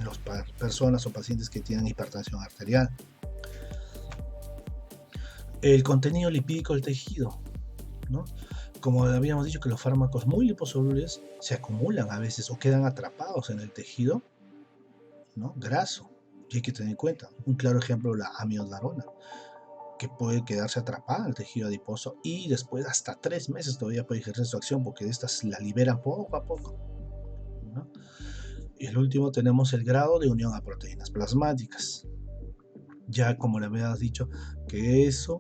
las personas o pacientes que tienen hipertensión arterial. El contenido lipídico del tejido, ¿no? Como habíamos dicho, que los fármacos muy liposolubles se acumulan a veces o quedan atrapados en el tejido, ¿no?, graso. Y hay que tener en cuenta, un claro ejemplo, la amiodarona, que puede quedarse atrapada en el tejido adiposo y después hasta 3 meses todavía puede ejercer su acción porque estas la liberan poco a poco, ¿no? Y el último tenemos el grado de unión a proteínas plasmáticas. Ya como le habías dicho, que eso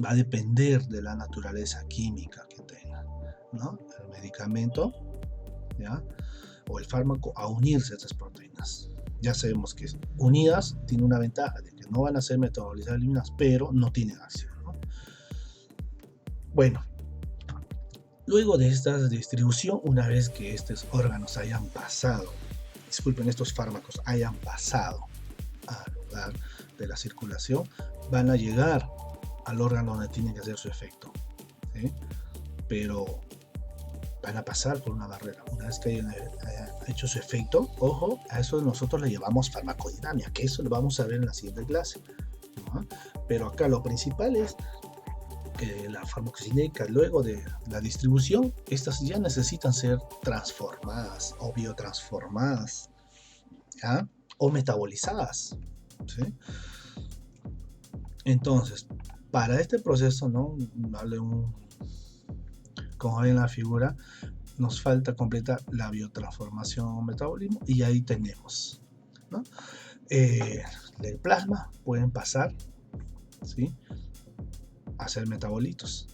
va a depender de la naturaleza química que tenga, ¿no?, el medicamento, ¿ya?, o el fármaco a unirse a estas proteínas. Ya sabemos que unidas tiene una ventaja de que no van a ser metabolizadas, eliminadas, pero no tienen acción, ¿no? Bueno, luego de esta distribución, una vez que estos órganos hayan pasado, estos fármacos hayan pasado al lugar de la circulación, van a llegar al órgano donde tienen que hacer su efecto, ¿sí? Pero van a pasar por una barrera. Una vez que hayan hecho su efecto, ojo, a eso nosotros le llamamos farmacodinámica, que eso lo vamos a ver en la siguiente clase, ¿no? Pero acá lo principal es la farmacocinética, luego de la distribución, estas ya necesitan ser transformadas o biotransformadas, ¿ya? O metabolizadas, ¿sí? Entonces, para este proceso, ¿no? Como ven en la figura, nos falta completar la biotransformación o metabolismo, y ahí tenemos, ¿no? Del plasma pueden pasar, ¿sí?, a ser metabolitos.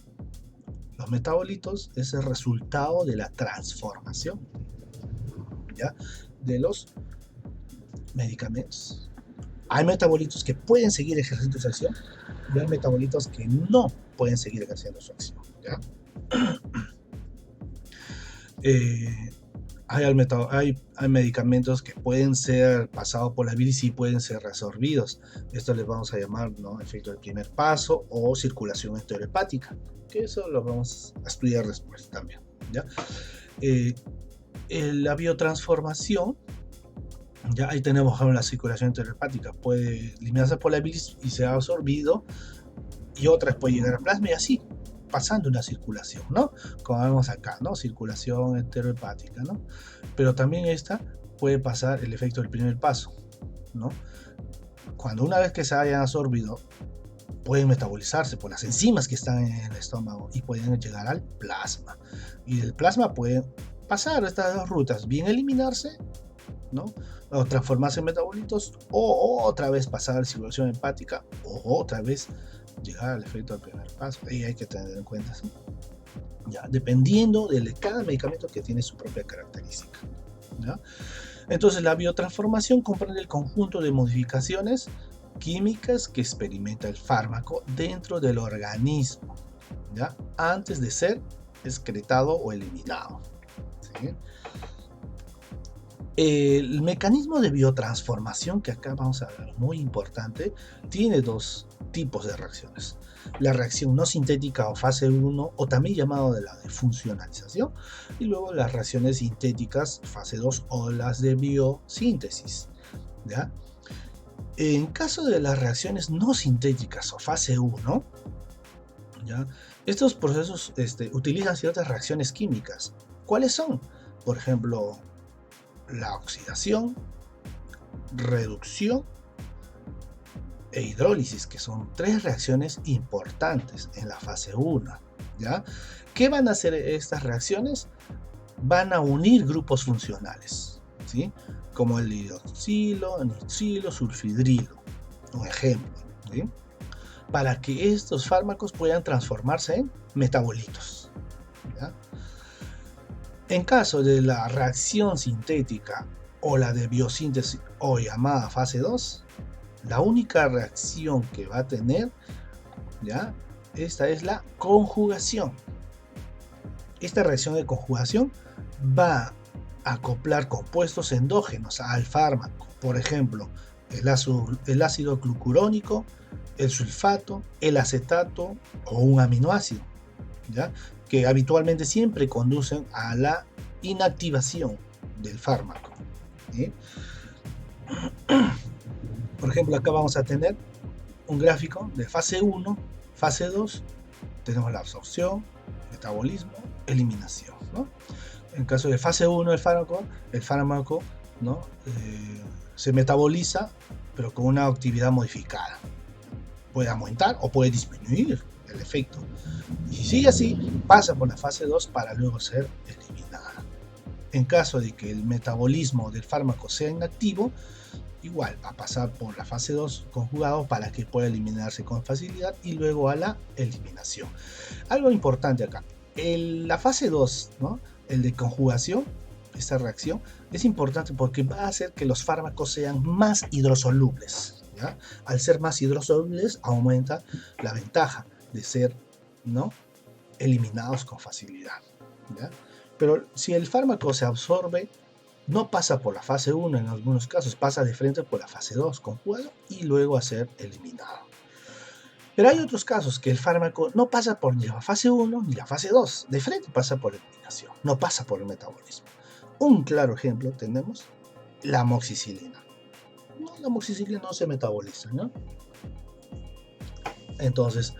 Los metabolitos es el resultado de la transformación, ¿ya?, de los medicamentos. Hay metabolitos que pueden seguir ejerciendo su acción y hay metabolitos que no pueden seguir ejerciendo su acción, ¿ya? Hay medicamentos que pueden ser pasados por la bilis y pueden ser resorbidos. Esto les vamos a llamar, ¿no?, efecto del primer paso o circulación enterohepática, que eso lo vamos a estudiar después también, ¿ya? La biotransformación, ya ahí tenemos la circulación enterohepática, puede eliminarse por la bilis y ser absorbido, y otras puede llegar al plasma y así, pasando una circulación, ¿no? Como vemos acá, ¿no? Circulación enterohepática, ¿no? Pero también esta puede pasar el efecto del primer paso, ¿no? Cuando una vez que se hayan absorbido, pueden metabolizarse por las enzimas que están en el estómago y pueden llegar al plasma. Y del plasma pueden pasar estas dos rutas, bien eliminarse, ¿no?, o transformarse en metabolitos, o otra vez pasar a la circulación hepática, o otra vez llegar al efecto del primer paso. Y hay que tener en cuenta, ¿sí?, ya, dependiendo de cada medicamento que tiene su propia característica, ¿ya? Entonces, la biotransformación comprende el conjunto de modificaciones químicas que experimenta el fármaco dentro del organismo, ¿ya?, antes de ser excretado o eliminado, ¿sí? El mecanismo de biotransformación, que acá vamos a ver, muy importante, tiene dos tipos de reacciones: la reacción no sintética o fase 1, o también llamado de la de funcionalización, y luego las reacciones sintéticas fase 2 o las de biosíntesis, ¿ya? En caso de las reacciones no sintéticas o fase 1, ¿ya?, estos procesos utilizan ciertas reacciones químicas. ¿Cuáles son? Por ejemplo, la oxidación, reducción e hidrólisis, que son tres reacciones importantes en la fase 1, ¿ya? ¿Qué van a hacer estas reacciones? Van a unir grupos funcionales, ¿sí?, como el hidroxilo, nitrilo, sulfidrilo, un ejemplo, ¿sí?, para que estos fármacos puedan transformarse en metabolitos, ¿ya? En caso de la reacción sintética o la de biosíntesis, o llamada fase 2, la única reacción que va a tener, ¿ya?, esta es la conjugación. Esta reacción de conjugación va a acoplar compuestos endógenos al fármaco, por ejemplo, el ácido glucurónico, el sulfato, el acetato o un aminoácido, ¿ya?, que habitualmente siempre conducen a la inactivación del fármaco, ¿sí? Por ejemplo, acá vamos a tener un gráfico de fase 1, fase 2, tenemos la absorción, metabolismo, eliminación, ¿no? En caso de fase 1 del fármaco, ¿no?, se metaboliza, pero con una actividad modificada. Puede aumentar o puede disminuir el efecto. Y si sigue así, pasa por la fase 2 para luego ser eliminada. En caso de que el metabolismo del fármaco sea inactivo, igual va a pasar por la fase 2 conjugado para que pueda eliminarse con facilidad y luego a la eliminación. Algo importante acá, la fase 2, ¿no?, el de conjugación, esta reacción es importante porque va a hacer que los fármacos sean más hidrosolubles, ¿ya? Al ser más hidrosolubles, aumenta la ventaja de ser, ¿no?, eliminados con facilidad, ¿ya? Pero si el fármaco se absorbe, no pasa por la fase 1 en algunos casos, pasa de frente por la fase 2 conjugado y luego a ser eliminado. Pero hay otros casos que el fármaco no pasa por ni la fase 1 ni la fase 2, de frente pasa por eliminación, no pasa por el metabolismo. Un claro ejemplo tenemos la amoxicilina. No, la amoxicilina no se metaboliza, ¿no? Entonces,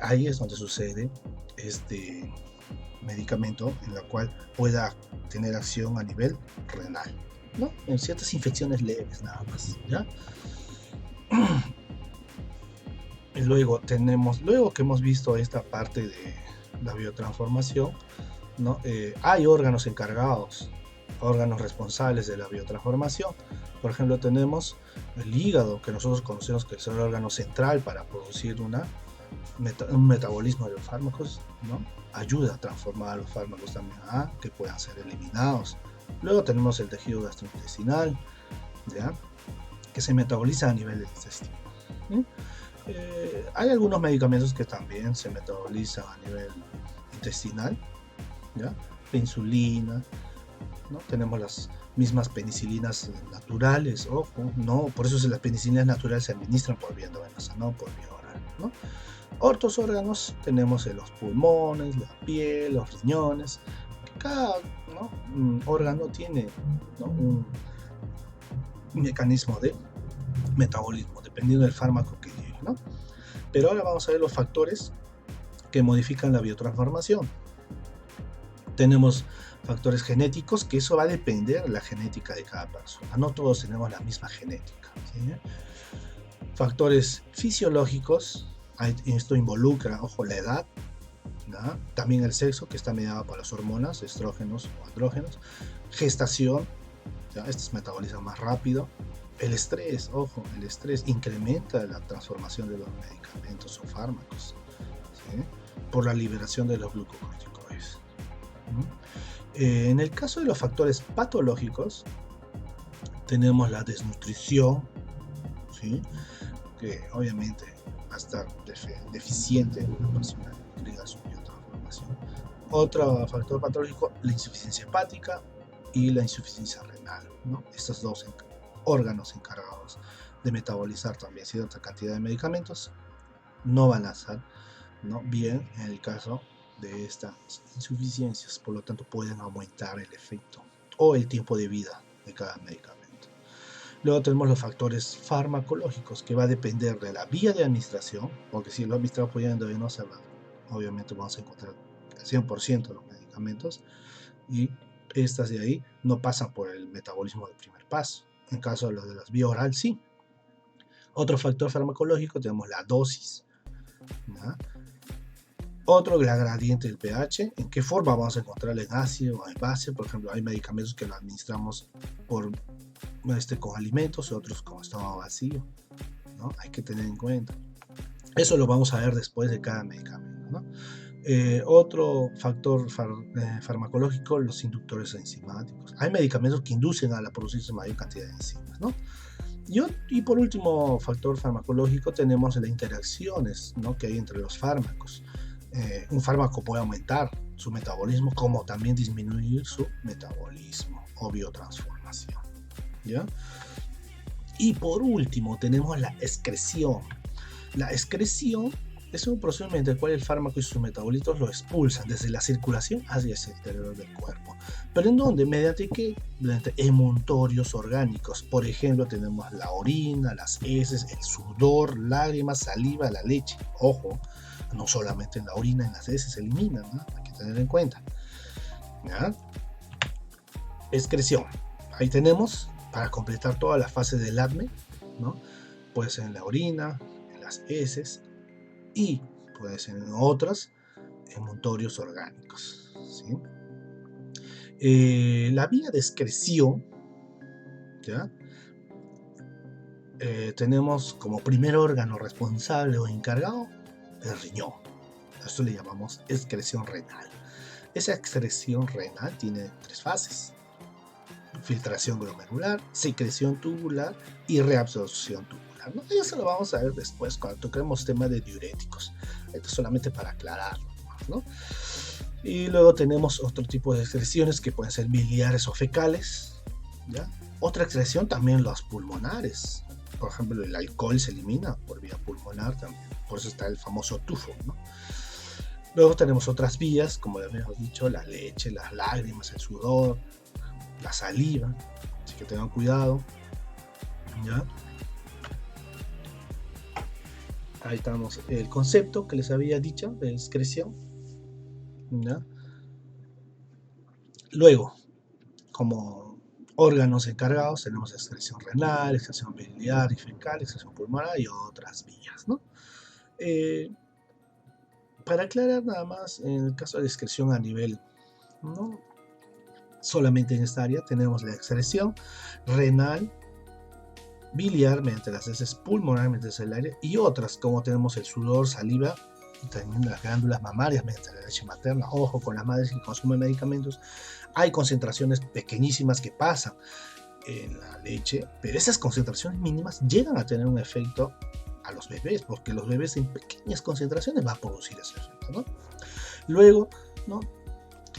ahí es donde sucede este medicamento en la cual pueda tener acción a nivel renal, ¿no? En ciertas infecciones leves nada más, ¿ya? Luego que hemos visto esta parte de la biotransformación, ¿no? Hay órganos encargados, órganos responsables de la biotransformación. Por ejemplo, tenemos el hígado, que nosotros conocemos que es el órgano central para producir un metabolismo de los fármacos, ¿no? Ayuda a transformar a los fármacos también a que puedan ser eliminados. Luego tenemos el tejido gastrointestinal, ¿ya? Que se metaboliza a nivel del intestino. Hay algunos medicamentos que también se metabolizan a nivel intestinal, ¿ya? La insulina, ¿no? Tenemos las mismas penicilinas naturales, ojo, no, por eso las penicilinas naturales se administran por vía endovenosa, no por vía oral, ¿no? Otros órganos tenemos los pulmones, la piel, los riñones. Cada, ¿no? órgano tiene, ¿no? un mecanismo de metabolismo dependiendo del fármaco que lleve, ¿no? Pero ahora vamos a ver los factores que modifican la biotransformación. Tenemos factores genéticos, que eso va a depender de la genética de cada persona. No todos tenemos la misma genética, ¿sí? Factores fisiológicos, esto involucra, ojo, la edad, ¿no? También el sexo, que está mediado por las hormonas, estrógenos o andrógenos, gestación, ¿ya? Estos metabolizan más rápido. El estrés, ojo, el estrés incrementa la transformación de los medicamentos o fármacos, ¿sí? Por la liberación de los glucocorticoides. En el caso de los factores patológicos, tenemos la desnutrición, ¿sí? Que obviamente va a estar deficiente en una persona que tenga su biotransformación. Otro factor patológico, la insuficiencia hepática y la insuficiencia renal, ¿no? Estos dos órganos encargados de metabolizar también cierta cantidad de medicamentos no van a estar, ¿no? bien en el caso de estas insuficiencias, por lo tanto pueden aumentar el efecto o el tiempo de vida de cada medicamento. Luego tenemos los factores farmacológicos, que va a depender de la vía de administración, porque si lo administramos por vía endovenosa, obviamente vamos a encontrar el 100% de los medicamentos, y estas de ahí no pasan por el metabolismo del primer paso. En caso de los de las vía oral, sí. Otro factor farmacológico, tenemos la dosis, ¿no? Otro, la gradiente del pH, en qué forma vamos a encontrarlo, en ácido o en base. Por ejemplo, hay medicamentos que lo administramos con alimentos, otros con estómago vacío, ¿no? Hay que tener en cuenta. Eso lo vamos a ver después de cada medicamento, ¿no? Otro factor farmacológico, los inductores enzimáticos. Hay medicamentos que inducen a la producirse mayor cantidad de enzimas, ¿no? Y por último factor farmacológico tenemos las interacciones, ¿no? que hay entre los fármacos. Un fármaco puede aumentar su metabolismo, como también disminuir su metabolismo o biotransformación, ¿ya? Y por último tenemos la excreción. La excreción es un proceso mediante el cual el fármaco y sus metabolitos lo expulsan desde la circulación hacia el interior del cuerpo. ¿Pero en dónde? Mediante emuntorios orgánicos. Por ejemplo, tenemos la orina, las heces, el sudor, lágrimas, saliva, la leche. Ojo, no solamente en la orina, en las heces se eliminan, ¿no? Hay que tener en cuenta, ¿ya? Excreción. Ahí tenemos, para completar toda la fase del ADME, ¿no? Puede ser en la orina, en las heces, y puede ser en otras emuntorios orgánicos, ¿sí? La vía de excreción, ¿ya? Tenemos como primer órgano responsable o encargado el riñón. A esto le llamamos excreción renal. Esa excreción renal tiene 3 fases: filtración glomerular, secreción tubular y reabsorción tubular, ¿no? Eso lo vamos a ver después cuando toquemos tema de diuréticos. Esto solamente para aclararlo, ¿no? Y luego tenemos otro tipo de excreciones que pueden ser biliares o fecales, ¿ya? Otra excreción también las pulmonares. Por ejemplo, el alcohol se elimina por vía pulmonar también. Por eso está el famoso tufo, ¿no? Luego tenemos otras vías, como ya habíamos dicho, la leche, las lágrimas, el sudor, la saliva. Así que tengan cuidado, ¿ya? Ahí estamos, el concepto que les había dicho de excreción, ¿ya? Luego, como órganos encargados, tenemos excreción renal, excreción biliar y fecal, excreción pulmonar y otras vías, ¿no? Eh, para aclarar nada más, en el caso de excreción a nivel, ¿no? Solamente en esta área tenemos la excreción renal, biliar mediante las heces, pulmonar mediante el aire y otras como tenemos el sudor, saliva y también las glándulas mamarias mediante la leche materna. Ojo con las madres que consumen medicamentos, hay concentraciones pequeñísimas que pasan en la leche, pero esas concentraciones mínimas llegan a tener un efecto a los bebés, porque los bebés en pequeñas concentraciones van a producir ese efecto, ¿no? Luego, ¿no?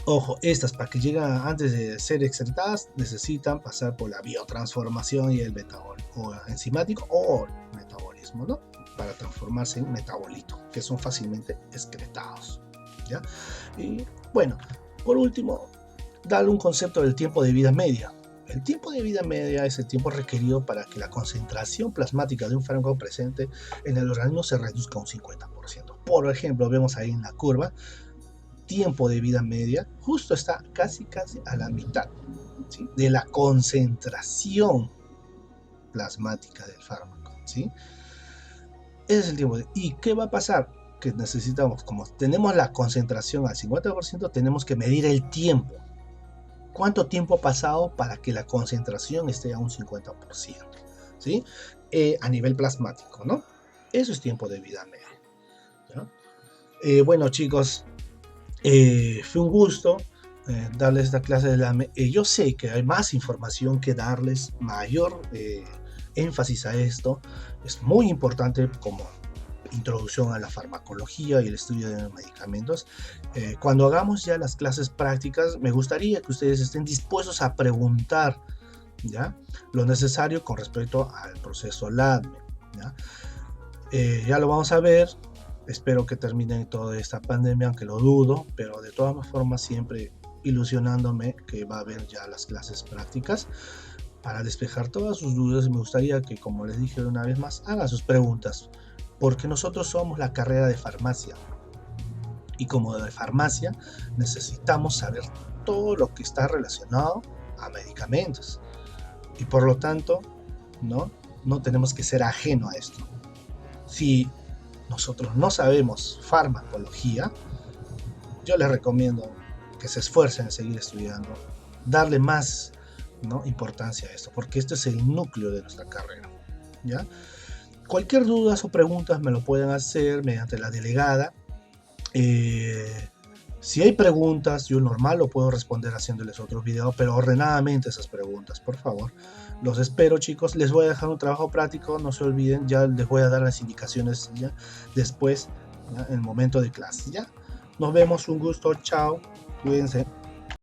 Ojo, estas para que lleguen antes de ser excretadas necesitan pasar por la biotransformación y el metabolismo enzimático o metabolismo, ¿no? Para transformarse en metabolito, que son fácilmente excretados, ¿ya? Y bueno, por último, darle un concepto del tiempo de vida media. El tiempo de vida media es el tiempo requerido para que la concentración plasmática de un fármaco presente en el organismo se reduzca un 50%. Por ejemplo, vemos ahí en la curva, tiempo de vida media, justo está casi a la mitad, ¿sí? De la concentración plasmática del fármaco, ¿sí? Ese es el tiempo. ¿Y qué va a pasar? Que necesitamos, como tenemos la concentración al 50%, tenemos que medir el tiempo. ¿Cuánto tiempo ha pasado para que la concentración esté a un 50%? ¿Sí? A nivel plasmático, ¿no? Eso es tiempo de vida media, ¿no? Bueno, chicos, fue un gusto darles esta clase de la... yo sé que hay más información que darles, mayor énfasis a esto. Es muy importante como introducción a la farmacología y el estudio de los medicamentos. Cuando hagamos ya las clases prácticas, me gustaría que ustedes estén dispuestos a preguntar, ¿ya? Lo necesario con respecto al proceso LADME, ¿ya? Ya lo vamos a ver. Espero que termine toda esta pandemia, aunque lo dudo, pero de todas formas siempre ilusionándome que va a haber ya las clases prácticas para despejar todas sus dudas. Me gustaría que, como les dije una vez más, hagan sus preguntas, porque nosotros somos la carrera de farmacia y como de farmacia necesitamos saber todo lo que está relacionado a medicamentos y por lo tanto no tenemos que ser ajeno a esto. Si nosotros no sabemos farmacología, yo les recomiendo que se esfuercen en seguir estudiando, darle más, ¿no?, importancia a esto, porque esto es el núcleo de nuestra carrera, ¿ya? Cualquier duda o preguntas me lo pueden hacer mediante la delegada. Si hay preguntas, yo normal lo puedo responder haciéndoles otros videos, pero ordenadamente esas preguntas, por favor. Los espero, chicos. Les voy a dejar un trabajo práctico, no se olviden. Ya les voy a dar las indicaciones ya después, ¿ya?, en el momento de clase. ¿Ya? Nos vemos, un gusto. Chao. Cuídense.